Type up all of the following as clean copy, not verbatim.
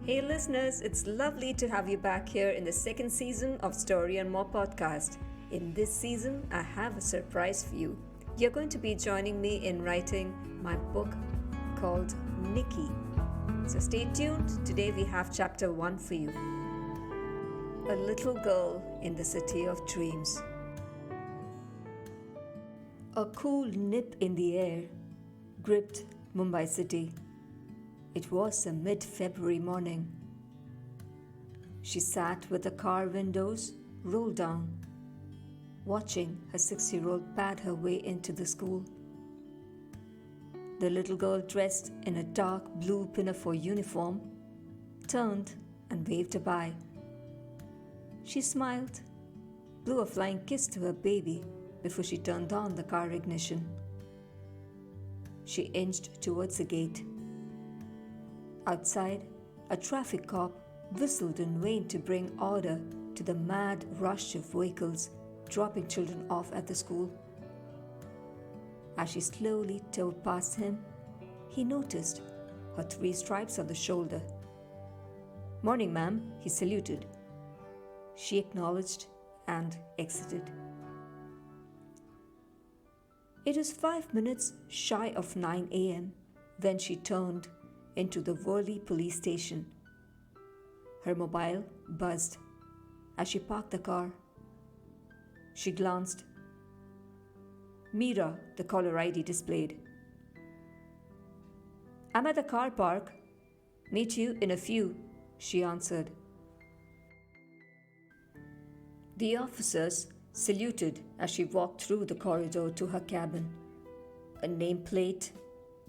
Hey listeners, it's lovely to have you back here in the second season of Story and More podcast. In this season, I have a surprise for you. You're going to be joining me in writing my book called Nikki. So stay tuned. Today we have chapter 1 for you. A little girl in the city of dreams. A cool nip in the air gripped Mumbai city. It was a mid-February morning. She sat with the car windows rolled down, watching her 6-year-old pad her way into the school. The little girl, dressed in a dark blue pinafore uniform, turned and waved her bye. She smiled, blew a flying kiss to her baby before she turned on the car ignition. She inched towards the gate. Outside, a traffic cop whistled in vain to bring order to the mad rush of vehicles dropping children off at the school. As she slowly towed past him, he noticed her 3 stripes on the shoulder. "Morning, ma'am," he saluted. She acknowledged and exited. It was 5 minutes shy of 9 a.m. when she turned into the Worli police station. Her mobile buzzed as she parked the car. She glanced. Meera, the caller ID displayed. "I'm at the car park. Meet you in a few," she answered. The officers saluted as she walked through the corridor to her cabin. A nameplate,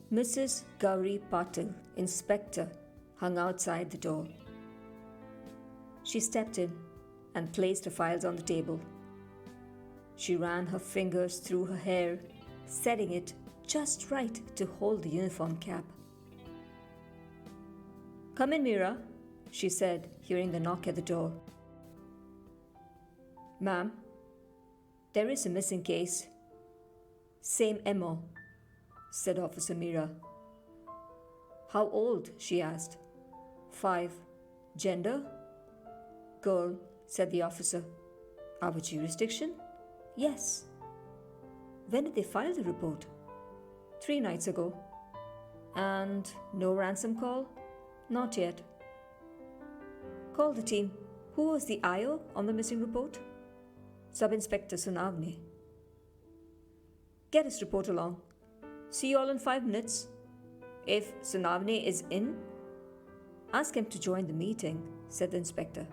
Mrs. Gauri Patil, Inspector, hung outside the door. She stepped in and placed her files on the table. She ran her fingers through her hair, setting it just right to hold the uniform cap. "Come in, Meera," she said, hearing the knock at the door. "Ma'am, there is a missing case." "Same MO," said Officer Meera. "How old?" she asked. 5. "Gender?" "Girl," said the officer. "Our jurisdiction?" "Yes." "When did they file the report?" 3 nights ago." "And no ransom call?" "Not yet." "Call the team. Who was the IO on the missing report?" "Sub-Inspector Sunavni." "Get his report along. See you all in 5 minutes. If Sunavni is in, ask him to join the meeting," said the inspector.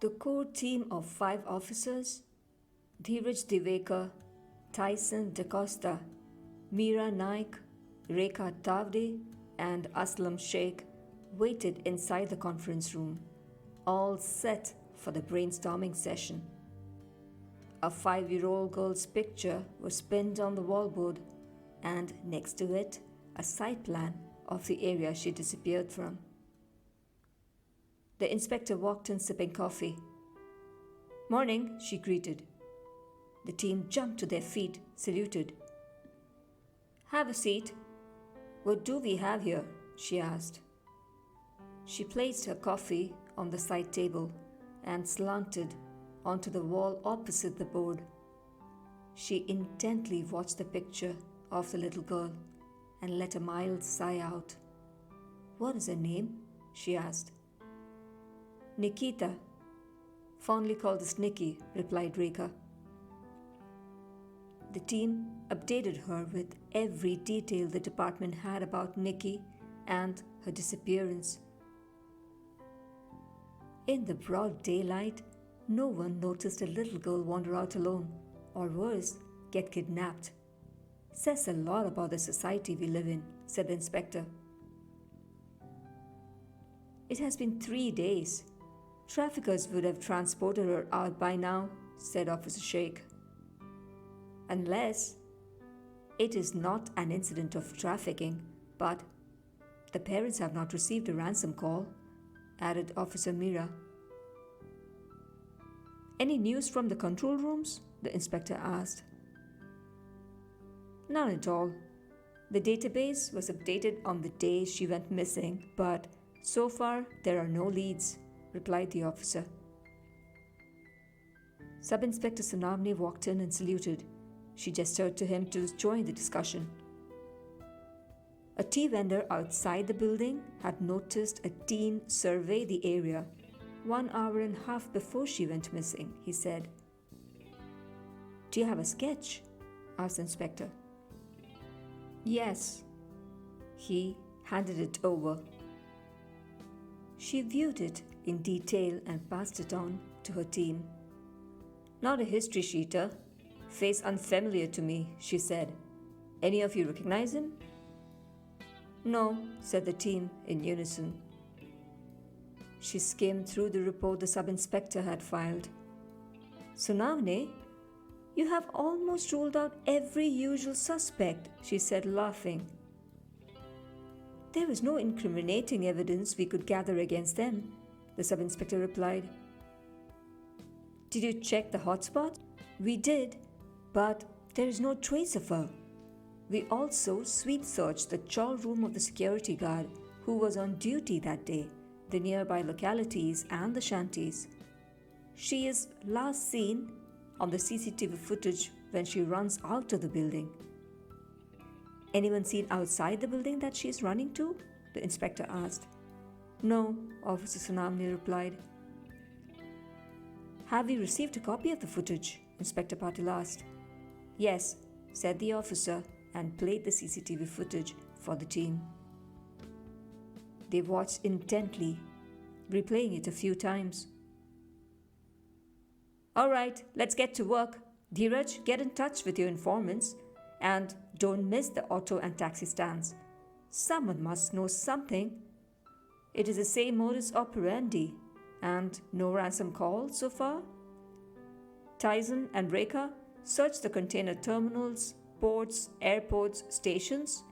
The core team of 5 officers, Dheeraj Divekar, Tyson DaCosta, Meera Naik, Rekha Tavde, and Aslam Sheikh, waited inside the conference room, all set for the brainstorming session. A 5-year-old girl's picture was pinned on the wallboard, and next to it, a site plan of the area she disappeared from. The inspector walked in sipping coffee. "Morning," she greeted. The team jumped to their feet, saluted. "Have a seat. What do we have here?" she asked. She placed her coffee on the side table and slanted onto the wall opposite the board. She intently watched the picture of the little girl and let a mild sigh out. "What is her name?" she asked. "Nikita. Fondly called as Nikki," replied Rekha. The team updated her with every detail the department had about Nikki and her disappearance. In the broad daylight, no one noticed a little girl wander out alone, or worse, get kidnapped. "Says a lot about the society we live in," said the inspector. "It has been 3 days. Traffickers would have transported her out by now," said Officer Sheikh. "Unless it is not an incident of trafficking, but the parents have not received a ransom call," added Officer Meera. "Any news from the control rooms?" the inspector asked. "None at all. The database was updated on the day she went missing, but so far there are no leads, replied the officer. Sub-Inspector Sonavne walked in and saluted. She gestured to him to join the discussion. A tea vendor outside the building had noticed a teen survey the area 1 hour and a half before she went missing, he said. Do you have a sketch? Asked the inspector. Yes. He handed it over. She viewed it in detail and passed it on to her team. Not a history sheeter. Face unfamiliar to me, she said. Any of you recognize him? No, said the team in unison. She skimmed through the report the sub-inspector had filed. Sonavne, you have almost ruled out every usual suspect, she said, laughing. There was no incriminating evidence we could gather against them, the sub-inspector replied. Did you check the hotspot? We did, but there is no trace of her. We also sweep searched the chawl room of the security guard who was on duty that day, the nearby localities and the shanties. She is last seen on the CCTV footage when she runs out of the building. Anyone seen outside the building that she is running to? The inspector asked. No, Officer Sonavne replied. Have you received a copy of the footage? Inspector Patil asked. Yes, said the officer and played the CCTV footage for the team. They watched intently, replaying it a few times. All right, let's get to work. Dheeraj, get in touch with your informants and don't miss the auto and taxi stands. Someone must know something. It is the same modus operandi and no ransom call so far. Tyson and Rekha, search the container terminals, ports, airports, stations.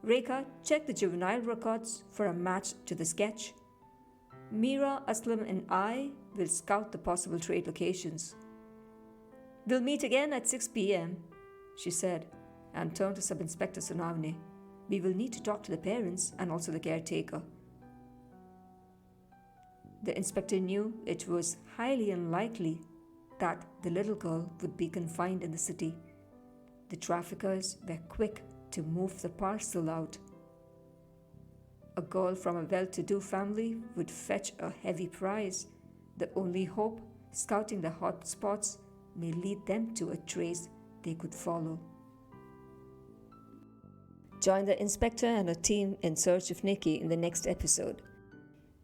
Rekha, check the juvenile records for a match to the sketch. Mira, Aslam and I will scout the possible trade locations. We'll meet again at 6 p.m., she said, and turned to Sub-Inspector Sonavne. We will need to talk to the parents and also the caretaker. The inspector knew it was highly unlikely that the little girl would be confined in the city. The traffickers were quick to move the parcel out. A girl from a well-to-do family would fetch a heavy price. The only hope, scouting the hot spots, may lead them to a trace they could follow. Join the inspector and her team in search of Nikki in the next episode.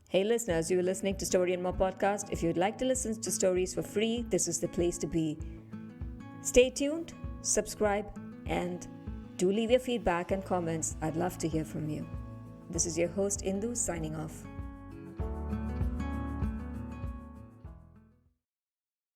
Hey listeners, you are listening to Story and More podcast. If you'd like to listen to stories for free, this is the place to be. Stay tuned, subscribe, and do leave your feedback and comments. I'd love to hear from you. This is your host Indu signing off.